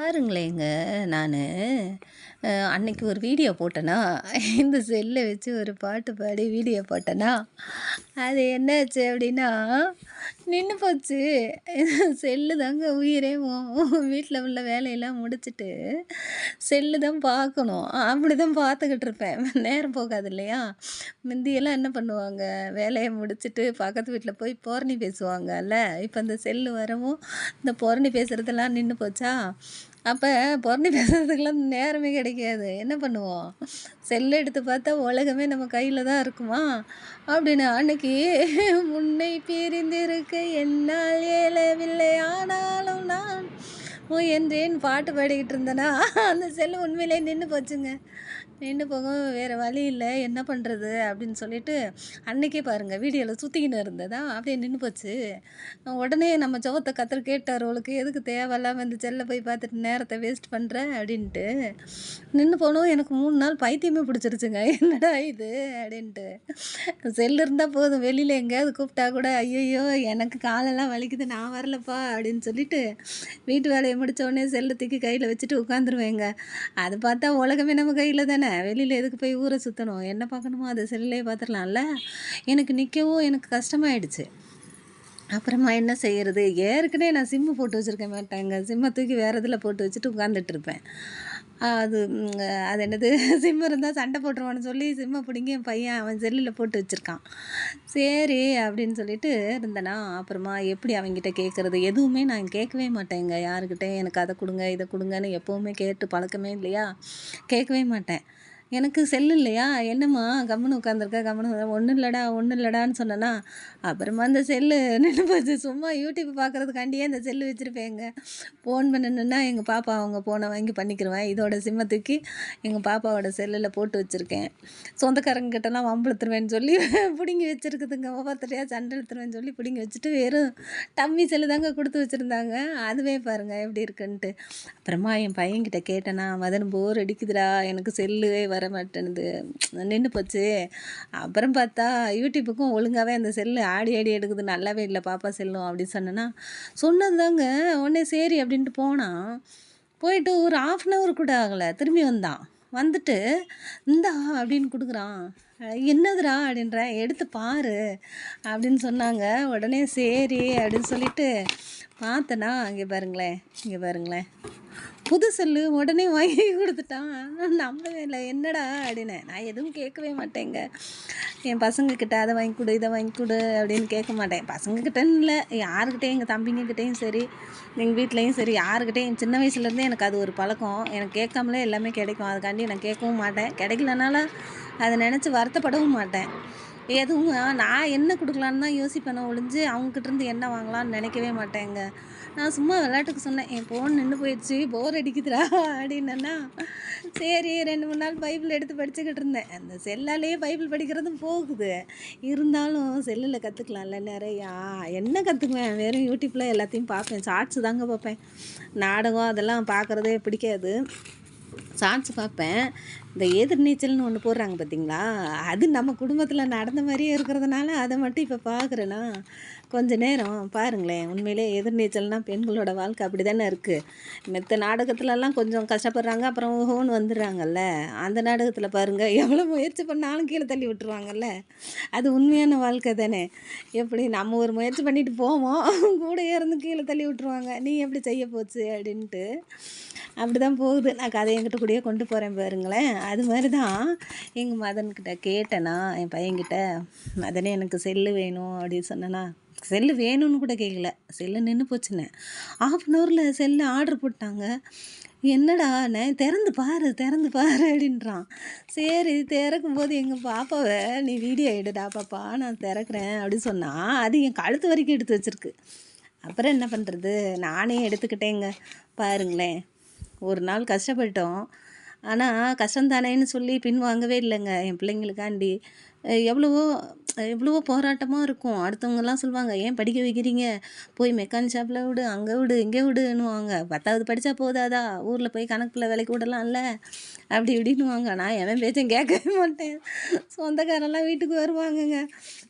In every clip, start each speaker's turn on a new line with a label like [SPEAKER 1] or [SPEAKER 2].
[SPEAKER 1] பாருங்களேங்க, நானு அன்னைக்கு ஒரு வீடியோ போட்டேனா, இந்த செல்ல வச்சு ஒரு பாட்டு பாடி வீடியோ போட்டேனா, அது என்னாச்சு அப்படின்னா, நின்னு போச்சு. செல்லு தாங்க உயிரே. வீட்ல உள்ள வேலையெல்லாம் முடிச்சுட்டு, செல்லு தான் பார்க்கணும். அப்படிதான் பார்த்துக்கிட்டு இருப்பேன். நேரம் போகாது இல்லையா? முந்தியெல்லாம் என்ன பண்ணுவாங்க, வேலைய முடிச்சுட்டு பக்கத்து வீட்ல போய் புரணி பேசுவாங்கல்ல. இப்ப இந்த செல்லு வரவும், இந்த புரணி பேசுறதெல்லாம் நின்னு போச்சா, அப்ப புரணி பேசுறதுக்கெல்லாம் நேரமே கிடைக்காது. என்ன பண்ணுவோம்? செல்ல எடுத்து பார்த்தா உலகமே நம்ம கையில தான் இருக்குமா? அப்படின்னு அன்னைக்கு "முன்னை பிரிந்திருக்க என்னால் இயலவில்லை ஆனாலும் நான் முயன்றேன்" பாட்டு பாடிக்கிட்டு இருந்தேனா, அந்த செல்லு உண்மையிலேயே நின்னு போச்சுங்க. நின்னு போகவும் வேற வழி இல்ல. என்ன பண்றது? அப்படின்னு சொல்லிட்டு, அன்னைக்கே பாருங்க வீடியோல சுத்திக்கின்னு இருந்ததா, அப்படியே நின்னு போச்சு. உடனே நம்ம ஜெபத்த கர்த்தர் கேட்டாரு போலருக்கு, "எதுக்கு தேவையில்லாம இந்த செல்ல போய் பார்த்துட்டு நேரத்த வேஸ்ட் பண்ற?" அப்படின்ட்டு. நின்னு போனவும் எனக்கு 3 நாள் பைத்தியமே பிடிச்சிருச்சுங்க. என்னடா இது? அப்படின்ட்டு. செல் இருந்தா போதும், வெளியில எங்கேயாவது கூப்பிட்டா கூட, "ஐயய்யோ! எனக்கு காலெல்லாம் வலிக்குது, நான் வரலப்பா" அப்படின்னு சொல்லிட்டு, வீட்டு வேலைய முடிச்ச உடனே செல்ல தூக்கி கையில வச்சுட்டு உட்காந்துருவேங்க. அது பார்த்தா உலகமே நம்ம கையில தானே. வெளியில எதுக்கு போய் ஊர சுத்தணும்? என்ன பார்க்கணுமோ அத செல்லுலயே பார்த்துரலாம்ல. எனக்கு நிக்கவும் எனக்கு கஷ்டமாயிடுச்சு. அப்புறமா என்ன செய்யறது? ஏற்கனவே நான் சிம்மு போட்டு வச்சிருக்க மாட்டேங்க. சிம்ம தூக்கி வேற இதில போட்டு வச்சுட்டு உட்காந்துட்டு இருப்பேன். அது அது என்னது சிம் இருந்தா சண்டை போட்டுருவான்னு சொல்லி சிம்ம பிடுங்கி என் பையன் அவன் செல்லுல போட்டு வச்சிருக்கான். சரி அப்படின்னு சொல்லிட்டு இருந்தேனா, அப்புறமா எப்படி அவன்கிட்ட கேட்கறது? எதுவுமே நான் கேட்கவே மாட்டேங்க யாருக்கிட்டயும். எனக்கு அத குடுங்க, இத குடுங்கன்னு எப்பவுமே கேட்டு பழக்கமே இல்லையா? கேட்கவே மாட்டேன். எனக்கு செல்லு இல்லையா? "என்னம்மா கம்முனு உட்காந்துருக்க, கம்முனு ஒண்ணும் இல்லடா, ஒண்ணும் இல்லடான்னு" சொன்னேனா, அப்புறமா அந்த செல்லு நின்னு போச்சு. சும்மா யூடியூப் பார்க்கறதுக்காண்டியே அந்த செல்லு வச்சிருப்பேங்க. ஃபோன் பண்ணணுன்னா எங்க பாப்பா அவங்க ஃபோன வாங்கி பண்ணிக்கிருவேன். இதோட சிம்ம தூக்கி எங்க பாப்பாவோட செல்லுல போட்டு வச்சிருக்கேன். சொந்தக்காரங்க கிட்டலாம் வம்பிழுத்துருவேன்னு சொல்லி புடுங்கி வச்சிருக்குதுங்க. ஒவ்வொருத்தரையா சண்டை இழுத்துருவேன்னு சொல்லி புடுங்கி வச்சுட்டு, வெறும் டம்மி செல்லு தாங்க குடுத்து வச்சிருந்தாங்க. அதுவே பாருங்க எப்படி இருக்குன்ட்டு. அப்புறமா என் பையன்கிட்ட கேட்டேனா, "மதன் போர் அடிக்குதுடா, எனக்கு செல்லே வரமாட்டேன்னுது, நின்னு போச்சு." அப்புறம் பார்த்தா யூடியூப்புக்கும் ஒழுங்காவே அந்த செல்லு ஆடி ஆடி எடுக்குது. நல்லாவே இல்ல பாப்பா செல்லும் அப்படி சொன்னேனா, சொன்னதுதாங்க. உடனே சரி அப்படின்ட்டு போனான். போயிட்டு ஒரு 1/2 அன் ஹவர் கூட ஆகல. திரும்பி வந்தான். வந்துட்டு, "இந்தா" அப்படின்னு குடுக்குறான். "என்னதுடா?" அப்படின்றேன். "எடுத்து பாரு" அப்படின்னு சொன்னாங்க. உடனே சரி அப்படின்னு சொல்லிட்டு பார்த்தேனா, இங்க பாருங்களேன், இங்க பாருங்களேன். புது செல்லு உடனே வாங்கி குடுத்துட்டான். நான் நம்பவே இல்ல. "என்னடா?" அப்படின்னேன். நான் எதுவும் கேட்கவே மாட்டேங்க. என் பசங்கக்கிட்ட "அத வாங்கி குடு, இத வாங்கி குடு" அப்படின்னு கேட்க மாட்டேன். பசங்கக்கிட்டன்னு இல்ல, யாருக்கிட்டயும் எங்க தம்பிங்கக்கிட்டயும் சரி, எங்க வீட்லயும் சரி, யாருக்கிட்டயும் சின்ன வயசுலேருந்தே எனக்கு அது ஒரு பழக்கம். எனக்கு கேட்காமலே எல்லாமே கிடைக்கும். அதுக்காண்டி நான் கேட்கவும் மாட்டேன். கிடைக்கலனாலும் அத நெனச்சு வருத்தப்படவும் மாட்டேன். எதுவும் நான் என்ன குடுக்கலான்னு தான் யோசிப்பேனே ஒழிஞ்சு, அவங்ககிட்டருந்து என்ன வாங்கலான்னு நெனைக்கவே மாட்டேங்க. நான் சும்மா விளையாட்டுக்கு சொன்னேன், "என் ஃபோன் நின்னு போயிடுச்சு, போர் அடிக்குதுடா" அப்படின்னேன்னா, சரி 2, 3 நாள் பைபிள் எடுத்து படிச்சுக்கிட்டு இருந்தேன். அந்த செல்லாலேயே பைபிள் படிக்கிறதும் போகுது. இருந்தாலும் செல்லுல கத்துக்கலாம்ல நெறையா. என்ன கத்துக்குவேன்? வெறும் யூடியூப்ல எல்லாத்தையும் பார்ப்பேன். ஷார்ட்ஸ் தாங்க பார்ப்பேன். நாடகம் அதெல்லாம் பார்க்குறதே பிடிக்காது. ஷார்ட்ஸ் பார்ப்பேன். இந்த எதிர்நீச்சல்னு ஒண்ணு போடுறாங்க பார்த்தீங்களா? அது நம்ம குடும்பத்தில நடந்த மாரியே இருக்கிறதுனால, அத மட்டும் இப்ப பார்க்குறேனா, கொஞ்ச நேரம் பாருங்களேன். உண்மையிலே எதிர்நீச்சல்னா பெண்களோட வாழ்க்கை அப்படி தானே இருக்கு. மித்த நாடகத்துலலாம் கொஞ்சம் கஷ்டப்படுறாங்க. அப்புறம் ஓஹோன்னு வந்துடுறாங்கல்ல. அந்த நாடகத்தில பாருங்க, எவ்வளோ முயற்சி பண்ணாலும் கீழ தள்ளி விட்டுருவாங்கல்ல. அது உண்மையான வாழ்க்கை தானே. எப்படி நம்ம ஒரு முயற்சி பண்ணிட்டு போவோம். கூடயே இருந்து கீழ தள்ளி விட்டுருவாங்க. "நீ எப்படி செய்ய போச்சு?" அப்படின்ட்டு. அப்படிதான் போகுது. நான் கதைய என்கிட்ட கூடயே கொண்டு போறேன் பாருங்களேன். அது மாரி தான் எங்க மதன்கிட்ட கேட்டேனா, என் பையன்கிட்ட, "மதனே எனக்கு செல்லு வேணும்" அப்படின்னு சொன்னேனா, செல்லு வேணும்னு கூட கேட்கல. செல்லு நின்னு போச்சுன்னேன். 1/2 அன் ஹவர்ல செல்லு ஆர்டர் போட்டாங்க. "என்னடான்னே" "திறந்து பாரு, திறந்து பாரு" அப்படின்றான். சரி திறக்கும்போது எங்க பாப்பாவ, "நீ வீடியோ எடுடா பாப்பா, நான் திறக்கிறேன்" அப்படின்னு சொன்னா, அது என் கழுத்து வரைக்கும் எடுத்து வச்சிருக்கு. அப்புறம் என்ன பண்றது? நானே எடுத்துக்கிட்டேங்க. பாருங்களேன். ஒரு நாள் கஷ்டப்பட்டோம். ஆனா, கஷ்டம் தானேன்னு சொல்லி பின்வாங்கவே இல்லங்க, என் பிள்ளைங்களுக்காண்டி. எவ்வளவோ எவ்வளவோ போராட்டமா இருக்கும். அடுத்தவங்கலாம் சொல்லுவாங்க, "ஏன் படிக்க வைக்கிறீங்க? போய் மெக்கானிக் ஷாப்ல விடு, அங்க விடு, இங்க விடுன்னுவாங்க. 10வது படிச்சா போதாதா? ஊர்ல போய் கணக்கு பிள்ளை வேலைக்கு விடலாம்ல." அப்படி இப்படின்னுவாங்க. நான் எவன் பேச்சும் கேட்கவே மாட்டேன். சொந்தக்காரெல்லாம் வீட்டுக்கு வருவாங்கங்க.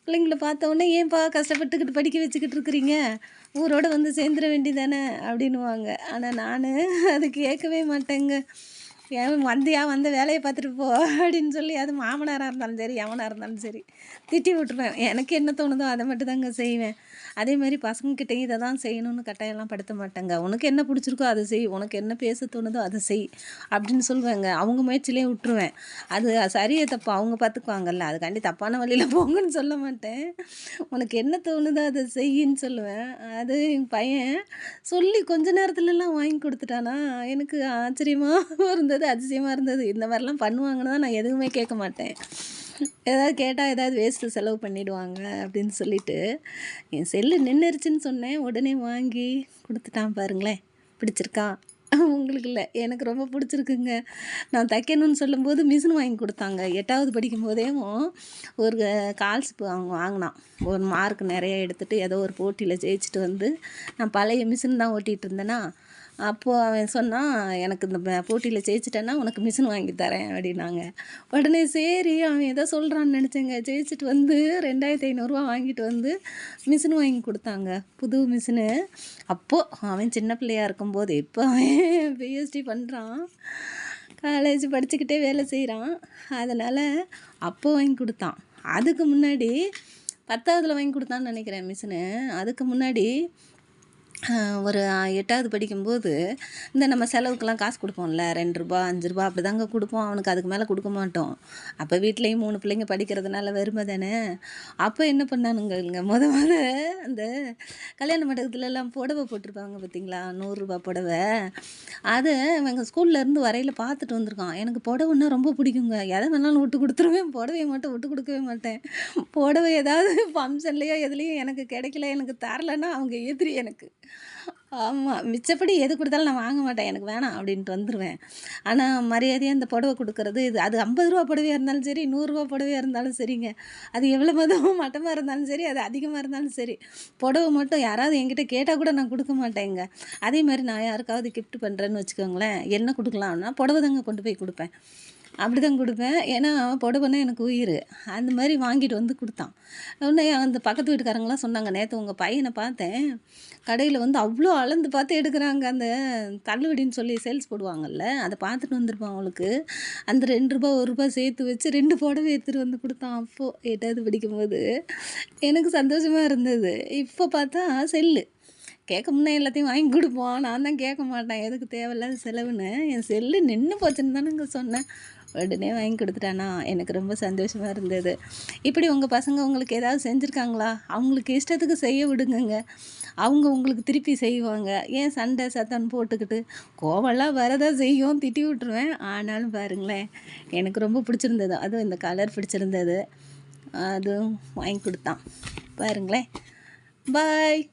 [SPEAKER 1] பிள்ளைங்கள பார்த்த உடனே, "ஏன்பா கஷ்டப்பட்டுக்கிட்டு படிக்க வச்சுக்கிட்டு இருக்கிறீங்க? ஊரோட வந்து சேர்ந்துட வேண்டியதானே அப்படின்னுவாங்க. ஆனால் நான் அது கேட்கவே மாட்டேங்க. ஏன் வந்தியா வந்த வேலையை பார்த்துட்டு போ அப்படின்னு சொல்லி, அது மாமனாராக இருந்தாலும் சரி எவனாக இருந்தாலும் சரி திட்டி விட்டுருவேன். எனக்கு என்ன தோணுதோ அதை மட்டும் தாங்க செய்வேன். அதேமாதிரி பசங்கக்கிட்டையும் இதை தான் செய்யணும்னு கட்டாயம்லாம் படுத்த மாட்டேங்க. உனக்கு என்ன பிடிச்சிருக்கோ அதை செய், உனக்கு என்ன பேச தோணுதோ அதை செய் அப்படின்னு சொல்லுவேங்க. அவங்க முயற்சியிலே விட்டுருவேன். அது சரியே தப்பு அவங்க பார்த்துக்குவாங்கல்ல, அதுக்காண்டி தப்பான வழியில் போங்கன்னு சொல்ல மாட்டேன். உனக்கு என்ன தோணுதோ அதை செய்யின்னு சொல்லுவேன். அது என் பையன் சொல்லி கொஞ்ச நேரத்துலலாம் வாங்கி கொடுத்துட்டானா, எனக்கு ஆச்சரியமாக இருந்தது, அதிசயமாக இருந்தது. இந்த மாதிரிலாம் பண்ணுவாங்கன்னு தான் நான் எதுவுமே கேட்க மாட்டேன். ஏதாவது கேட்டால் ஏதாவது வேஸ்ட்டு செலவு பண்ணிவிடுவாங்க அப்படின்னு சொல்லிட்டு, என் செல்லு நின்றுருச்சுன்னு சொன்னேன், உடனே வாங்கி கொடுத்துட்டான் பாருங்களேன். பிடிச்சிருக்கா? உங்களுக்கு இல்லை, எனக்கு ரொம்ப பிடிச்சிருக்குங்க. நான் தைக்கணும்னு சொல்லும்போது மிஷின் வாங்கி கொடுத்தாங்க. 8வது படிக்கும்போதேவும் ஒரு கால்ஸ்ப்பு அவங்க வாங்கினான். ஒரு மார்க் நிறைய எடுத்துகிட்டு ஏதோ ஒரு போட்டியில் ஜெயிச்சுட்டு வந்து, நான் பழைய மிஷின் தான் ஓட்டிகிட்டு இருந்தேனா, அப்போது அவன் சொன்னான், எனக்கு இந்த போட்டியில் ஜெயிச்சிட்டேன்னா உனக்கு மிஷின் வாங்கி தரேன் அப்படின்னாங்க. உடனே சரி அவன் ஏதோ சொல்கிறான்னு நினச்சேங்க. ஜெயிச்சுட்டு வந்து 2500 வாங்கிட்டு வந்து மிஷின் வாங்கி கொடுத்தாங்க, புது மிஷினு. அப்போது அவன் சின்ன பிள்ளையாக இருக்கும்போது, இப்போ அவன் பிஎஸ்டி பண்ணுறான், காலேஜ் படிச்சுக்கிட்டே வேலை செய்கிறான். அதனால் அப்போ வாங்கி கொடுத்தான். அதுக்கு முன்னாடி 10வதுல வாங்கி கொடுத்தான்னு நினைக்கிறேன் மிஷினு. அதுக்கு முன்னாடி ஒரு 8வது படிக்கும்போது இந்த நம்ம செலவுக்கெல்லாம் காசு கொடுப்போம்ல, ரூ. 2 ரூ. 5 அப்படி தாங்க கொடுப்போம். அவனுக்கு அதுக்கு மேலே கொடுக்க மாட்டோம். அப்போ வீட்லேயும் 3 பிள்ளைங்க படிக்கிறதுனால வறுமை தானே. அப்போ என்ன பண்ணானுங்கங்க, அந்த கல்யாண மண்டபத்துலலாம் புடவை போட்டிருப்பாங்க பார்த்தீங்களா, ரூ. 100 புடவை. அதை எங்கள் ஸ்கூல்லேருந்து வரையில் பார்த்துட்டு வந்திருக்கான். எனக்கு புடவைன்னா ரொம்ப பிடிக்குங்க. எதை வேணாலும் விட்டு கொடுத்துருவேன், புடவையை மட்டும் விட்டு கொடுக்கவே மாட்டேன். புடவை ஏதாவது ஃபங்க்ஷன்லேயோ எதுலேயும் எனக்கு கிடைக்கல, எனக்கு தரலைன்னா அவங்க எதிரி எனக்கு. ஆமாம், மிச்சப்படி எது கொடுத்தாலும் நான் வாங்க மாட்டேன், எனக்கு வேணாம் அப்படின்ட்டு வந்துடுவேன். ஆனால் மரியாதையாக இந்த புடவை கொடுக்குறது, இது அது ரூ. 50 புடவையாக இருந்தாலும் சரி, ரூ. 100 புடவையாக இருந்தாலும் சரிங்க. அது எவ்வளோ மட்டமாக இருந்தாலும் சரி, அது அதிகமாக இருந்தாலும் சரி, புடவை மட்டும் யாராவது என்கிட்ட கேட்டால் கூட நான் கொடுக்க மாட்டேங்க. அதே மாதிரி நான் யாருக்காவது கிஃப்ட் பண்ணுறேன்னு வச்சுக்கோங்களேன், என்ன கொடுக்கலாம்னா புடவை தாங்க கொண்டு போய் கொடுப்பேன். அப்படி தான் கொடுப்பேன். ஏன்னா புடவைன்னா எனக்கு உயிர். அந்த மாதிரி வாங்கிட்டு வந்து கொடுத்தான். உடனே அந்த பக்கத்து வீட்டுக்காரங்களாம் சொன்னாங்க, நேற்று உங்கள் பையனை பார்த்தேன், கடையில் வந்து அவ்வளோ அளந்து பார்த்து எடுக்கிறாங்க. அந்த தள்ளுபடின்னு சொல்லி சேல்ஸ் போடுவாங்கல்ல, அதை பார்த்துட்டு வந்திருப்பான் அவளுக்கு. அந்த ரூ. 2 ரூ. 1 சேர்த்து வச்சு 2 புடவை எடுத்துகிட்டு வந்து கொடுத்தான். அப்போது 8வது படிக்கும்போது எனக்கு சந்தோஷமாக இருந்தது. இப்போ பார்த்தா செல்லு கேட்க முன்னே எல்லாத்தையும் வாங்கி கொடுப்போம். நான் தான் கேட்க மாட்டேன், எதுக்கு தேவையில்லாத செலவுன்னு. என் செல்லு நின்று போச்சுன்னு தானேங்க சொன்னேன். உடனே வாங்கி கொடுத்துட்டானா, எனக்கு ரொம்ப சந்தோஷமாக இருந்தது. இப்படி உங்கள் பசங்க உங்களுக்கு ஏதாவது செஞ்சுருக்காங்களா? அவங்களுக்கு இஷ்டத்துக்கு செய்ய விடுங்கங்க. அவங்க உங்களுக்கு திருப்பி செய்வாங்க. ஏன் சண்டை சத்தம் போட்டுக்கிட்டு, கோவம்லாம் வரதான் செய்யும், திட்டி விட்ருவேன். ஆனாலும் பாருங்களேன், எனக்கு ரொம்ப பிடிச்சிருந்தது. அதுவும் இந்த கலர் பிடிச்சிருந்தது, அதுவும் வாங்கி கொடுத்தான் பாருங்களேன். பாய்.